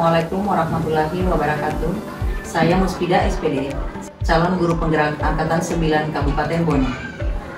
Assalamualaikum warahmatullahi wabarakatuh. Saya Muspida SPD, calon guru penggerak Angkatan 9 Kabupaten Bone.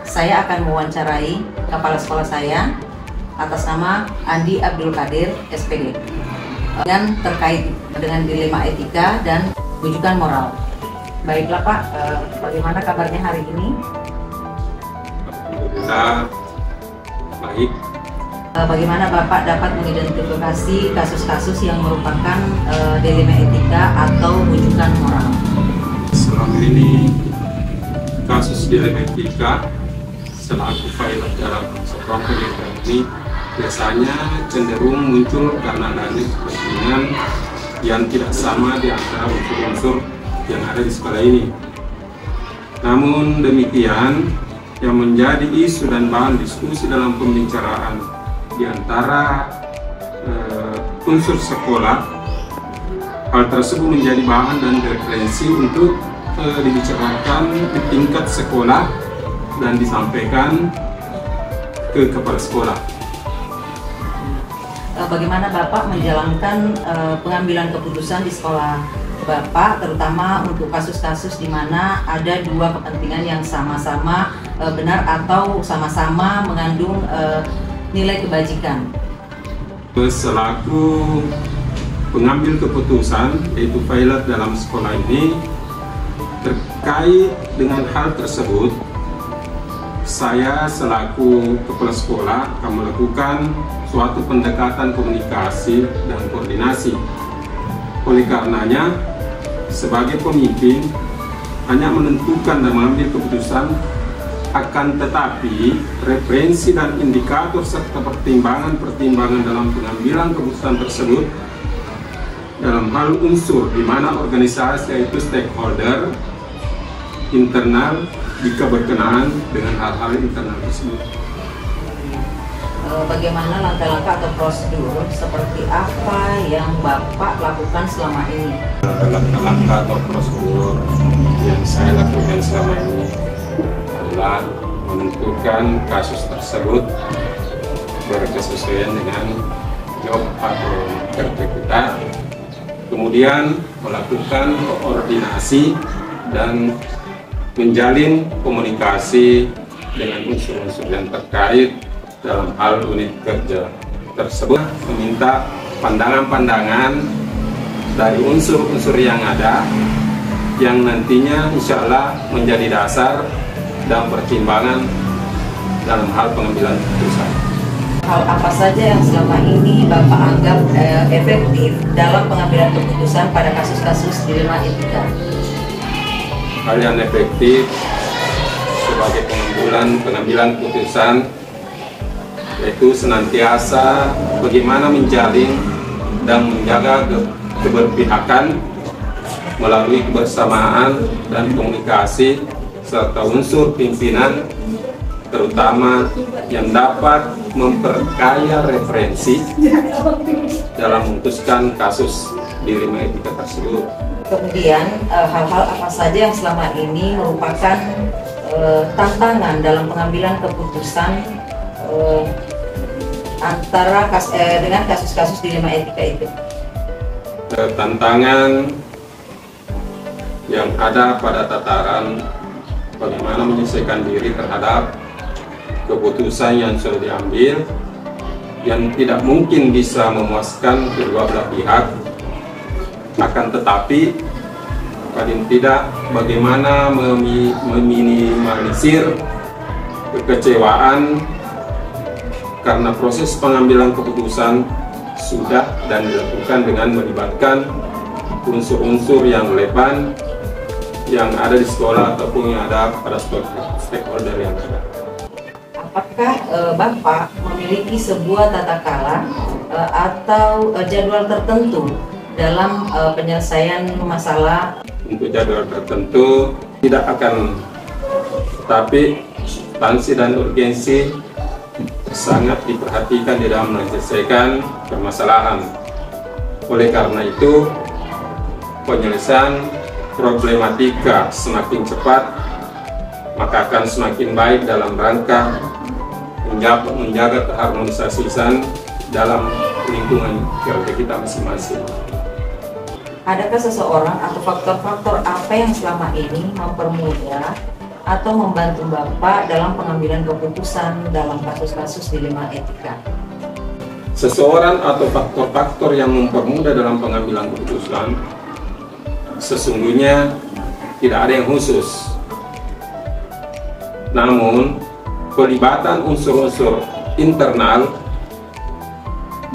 Saya akan mewawancarai kepala sekolah saya atas nama Andi Abdul Qadir SPD dengan terkait dengan dilema etika dan rujukan moral. Baiklah Pak, bagaimana kabarnya hari ini? Alhamdulillah baik. Bagaimana Bapak dapat mengidentifikasi kasus-kasus yang merupakan dilema etika atau rujukan moral? Selama ini kasus dilema etika selaku pilot dalam sebuah pendidikan ini biasanya cenderung muncul karena adanya kepentingan yang tidak sama di antara unsur-unsur yang ada di sekolah ini. Namun demikian, yang menjadi isu dan bahan diskusi dalam pembicaraan di antara unsur sekolah, hal tersebut menjadi bahan dan referensi untuk dibicarakan di tingkat sekolah dan disampaikan ke kepala sekolah. Bagaimana Bapak menjalankan pengambilan keputusan di sekolah Bapak, terutama untuk kasus-kasus di mana ada dua kepentingan yang sama-sama benar atau sama-sama mengandung nilai kebajikan? Selaku pengambil keputusan, yaitu pilot dalam sekolah ini, terkait dengan hal tersebut, saya selaku kepala sekolah akan melakukan suatu pendekatan komunikasi dan koordinasi. Oleh karenanya, sebagai pemimpin hanya menentukan dan mengambil keputusan, akan tetapi referensi dan indikator serta pertimbangan-pertimbangan dalam pengambilan keputusan tersebut dalam hal unsur di mana organisasi yaitu stakeholder internal jika berkenaan dengan hal-hal internal tersebut. Bagaimana langkah-langkah atau prosedur seperti apa yang Bapak lakukan selama ini? Langkah-langkah atau prosedur yang saya lakukan selama ini adalah menentukan kasus tersebut berkesesuaian dengan job atau kerja kita, kemudian melakukan koordinasi dan menjalin komunikasi dengan unsur-unsur yang terkait dalam hal unit kerja tersebut, meminta pandangan-pandangan dari unsur-unsur yang ada yang nantinya insya Allah menjadi dasar dan pertimbangan dalam hal pengambilan keputusan. Hal apa saja yang selama ini Bapak anggap efektif dalam pengambilan keputusan pada kasus-kasus dilema etika? Hal yang efektif sebagai pengambilan keputusan yaitu senantiasa bagaimana menjalin dan menjaga keberpihakan melalui kebersamaan dan komunikasi serta unsur pimpinan, terutama yang dapat memperkaya referensi dalam memutuskan kasus dilema etika tersebut. Kemudian hal-hal apa saja yang selama ini merupakan tantangan dalam pengambilan keputusan dengan kasus-kasus dilema etika itu? Tantangan yang ada pada tataran bagaimana menyelesaikan diri terhadap keputusan yang sudah diambil yang tidak mungkin bisa memuaskan kedua belah pihak, akan tetapi paling tidak bagaimana meminimalisir kekecewaan karena proses pengambilan keputusan sudah dan dilakukan dengan melibatkan unsur-unsur yang relevan yang ada di sekolah ataupun yang ada pada stakeholder yang ada. Apakah Bapak memiliki sebuah tata cara atau jadwal tertentu dalam penyelesaian masalah? Untuk jadwal tertentu tidak akan, tapi substansi dan urgensi sangat diperhatikan di dalam menyelesaikan permasalahan. Oleh karena itu, penyelesaian problematika semakin cepat, maka akan semakin baik dalam rangka menjaga keharmonisasian dalam lingkungan kerja kita masing-masing. Adakah seseorang atau faktor-faktor apa yang selama ini mempermudah atau membantu Bapak dalam pengambilan keputusan dalam kasus-kasus dilema etika? Seseorang atau faktor-faktor yang mempermudah dalam pengambilan keputusan sesungguhnya tidak ada yang khusus. Namun, pelibatan unsur-unsur internal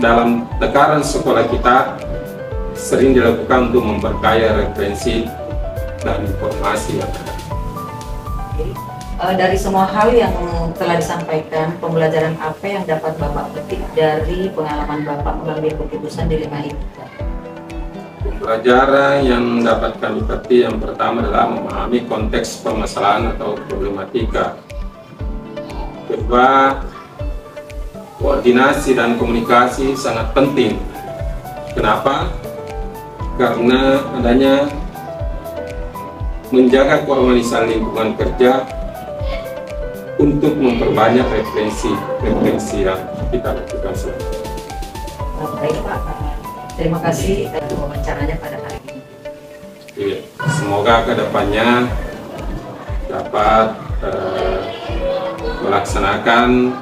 dalam tekanan sekolah kita sering dilakukan untuk memperkaya referensi dan informasi yang ada. Dari semua hal yang telah disampaikan, pembelajaran apa yang dapat Bapak petik dari pengalaman Bapak mengambil keputusan dilema etika? Pembelajaran yang dapat kami petik yang pertama adalah memahami konteks permasalahan atau problematika. Kedua, koordinasi dan komunikasi sangat penting. Kenapa? Karena adanya menjaga keharmonisan lingkungan kerja untuk memperbanyak referensi yang kita lakukan selanjutnya. Baik Pak, terima kasih wawancaranya pada hari ini. Semoga kedepannya dapat melaksanakan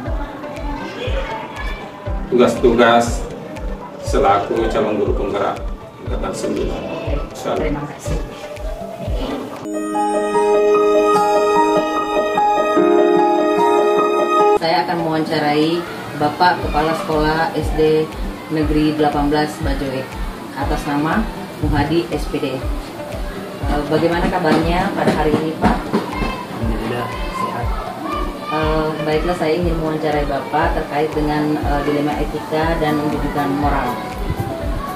tugas-tugas selaku calon guru penggerak angkatan 9. Terima kasih. Saya akan mewawancarai Bapak Kepala Sekolah SD Negeri 18 Bajoe atas nama Muhadi SPD. Bagaimana kabarnya pada hari ini Pak? Alhamdulillah sehat. Baiklah, saya ingin mewawancarai Bapak terkait dengan dilema etika dan pendidikan moral.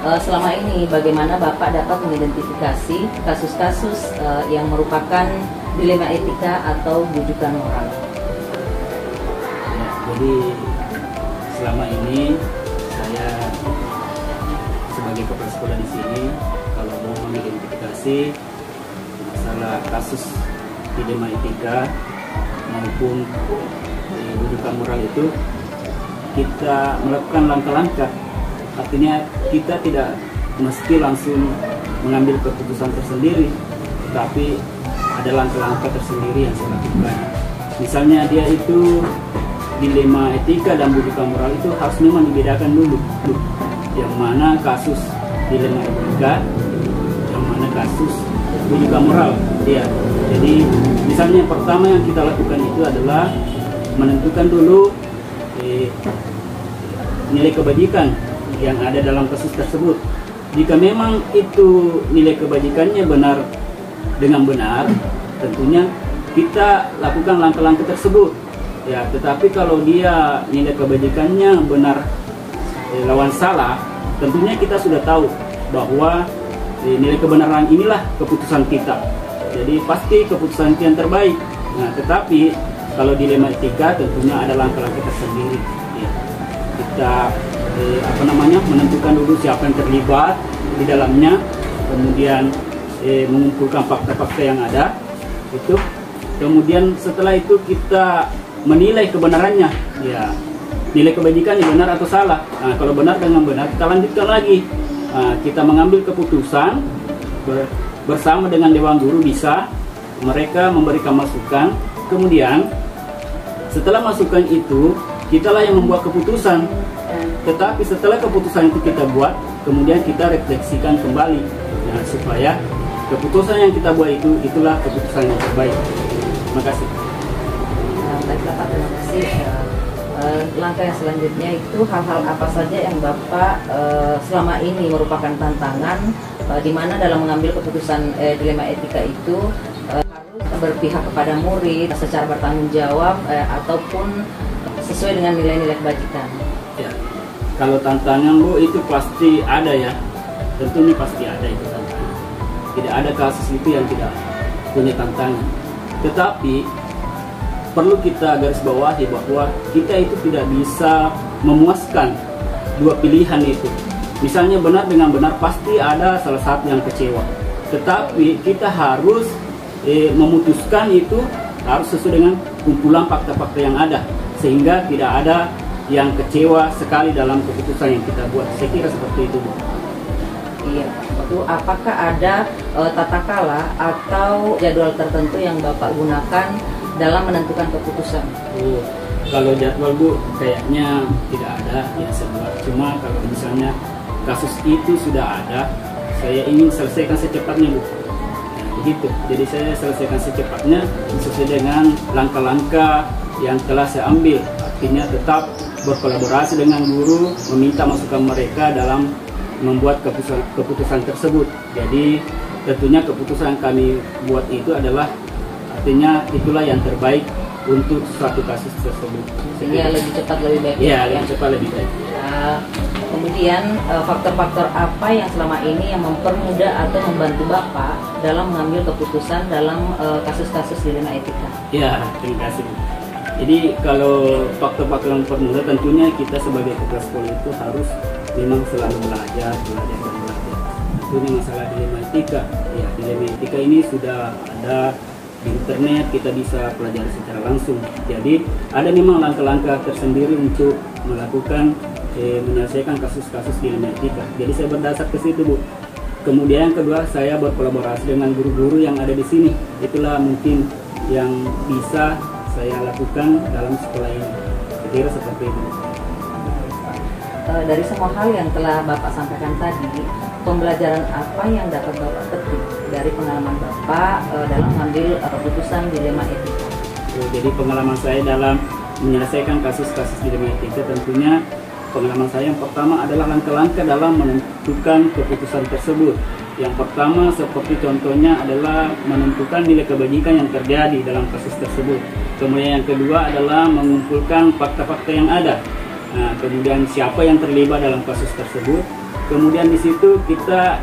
Selama ini bagaimana Bapak dapat mengidentifikasi kasus-kasus yang merupakan dilema etika atau bujukan moral? Ya, jadi selama ini saya sebagai kepala sekolah di sini kalau mau mengidentifikasi masalah kasus dilema etika maupun bujukan moral itu, kita melakukan langkah-langkah. Artinya kita tidak mesti langsung mengambil keputusan tersendiri, tapi ada langkah-langkah tersendiri yang saya lakukan. Misalnya dia itu dilema etika dan bujukan moral itu harus memang dibedakan dulu, yang mana kasus dilema etika, yang mana kasus bujukan moral. Ya, jadi misalnya yang pertama yang kita lakukan itu adalah menentukan dulu nilai kebajikan yang ada dalam kasus tersebut. Jika memang itu nilai kebajikannya benar dengan benar, tentunya kita lakukan langkah-langkah tersebut. Ya, tetapi kalau dia nilai kebajikannya benar lawan salah, tentunya kita sudah tahu bahwa nilai kebenaran inilah keputusan kita. Jadi pasti keputusan itu yang terbaik. Nah, tetapi kalau dilema etika tentunya ada langkah-langkah tersendiri. Ya, kita menentukan dulu siapa yang terlibat di dalamnya, kemudian mengumpulkan fakta-fakta yang ada itu, kemudian setelah itu kita menilai kebenarannya, ya nilai kebajikan benar atau salah. Nah, kalau benar dengan benar kita lanjutkan lagi, kita mengambil keputusan bersama dengan dewan guru, bisa mereka memberikan masukan, kemudian setelah masukan itu kitalah yang membuat keputusan. Tetapi setelah keputusan itu kita buat, kemudian kita refleksikan kembali, ya, supaya keputusan yang kita buat itulah keputusan yang terbaik. Terima kasih. Baiklah Pak, terima kasih. Langkah yang selanjutnya itu hal-hal apa saja yang Bapak selama ini merupakan tantangan di mana dalam mengambil keputusan dilema etika itu harus berpihak kepada murid secara bertanggung jawab ataupun sesuai dengan nilai-nilai kebajikan. Ya, kalau tantangan Bu itu pasti ada ya, tentu ini pasti ada itu tantangan. Tidak ada kasus itu yang tidak punya tantangan. Tetapi perlu kita garis bawahi bahwa kita itu tidak bisa memuaskan dua pilihan itu. Misalnya benar dengan benar, pasti ada salah satu yang kecewa. Tetapi kita harus memutuskan itu harus sesuai dengan kumpulan fakta-fakta yang ada, sehingga tidak ada yang kecewa sekali dalam keputusan yang kita buat. Saya kira seperti itu, Bu. Iya Pak. itu, apakah ada tata kala atau jadwal tertentu yang Bapak gunakan dalam menentukan keputusan? Kalau jadwal Bu, kayaknya tidak ada yang saya buat. Cuma kalau misalnya kasus itu sudah ada, saya ingin selesaikan secepatnya Bu. Begitu. Jadi saya selesaikan secepatnya sesuai dengan langkah-langkah yang telah saya ambil. Artinya tetap berkolaborasi dengan guru, meminta masukan mereka dalam membuat keputusan tersebut. Jadi tentunya keputusan yang kami buat itu adalah artinya itulah yang terbaik untuk suatu kasus tersebut. Sehingga lebih cepat lebih baik. Iya, lebih cepat lebih baik. Kemudian faktor-faktor apa yang selama ini yang mempermudah atau membantu Bapak dalam mengambil keputusan dalam kasus-kasus dilema etika? Ya, terima kasih. Jadi kalau faktor-faktor yang mempermudah, tentunya kita sebagai kepala sekolah itu harus memang selalu belajar. Tentunya masalah dilema etika, ya dilema etika ini sudah ada di internet, kita bisa pelajari secara langsung. Jadi ada memang langkah-langkah tersendiri untuk melakukan menyelesaikan kasus-kasus dilema etika. Jadi saya berdasar ke situ Bu. Kemudian yang kedua, saya berkolaborasi dengan guru-guru yang ada di sini. Itulah mungkin yang bisa saya lakukan dalam sekolah ini. Kira seperti itu. Dari semua hal yang telah Bapak sampaikan tadi, pembelajaran apa yang dapat Bapak petik dari pengalaman Bapak dalam mengambil keputusan dilema etika? Jadi pengalaman saya dalam menyelesaikan kasus-kasus dilema etika, tentunya pengalaman saya yang pertama adalah langkah-langkah dalam menentukan keputusan tersebut. Yang pertama seperti contohnya adalah menentukan nilai kebajikan yang terjadi dalam kasus tersebut. Kemudian yang kedua adalah mengumpulkan fakta-fakta yang ada. Nah, kemudian siapa yang terlibat dalam kasus tersebut. Kemudian di situ kita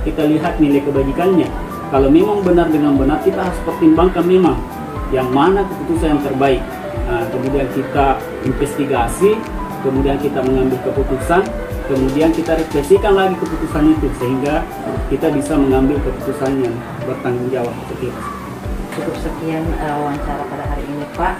kita lihat nilai kebajikannya. Kalau memang benar dengan benar, kita harus pertimbangkan memang yang mana keputusan yang terbaik. Nah, kemudian kita investigasi, kemudian kita mengambil keputusan, kemudian kita refleksikan lagi keputusan itu sehingga kita bisa mengambil keputusan yang bertanggung jawab. Cukup sekian wawancara pada hari ini Pak.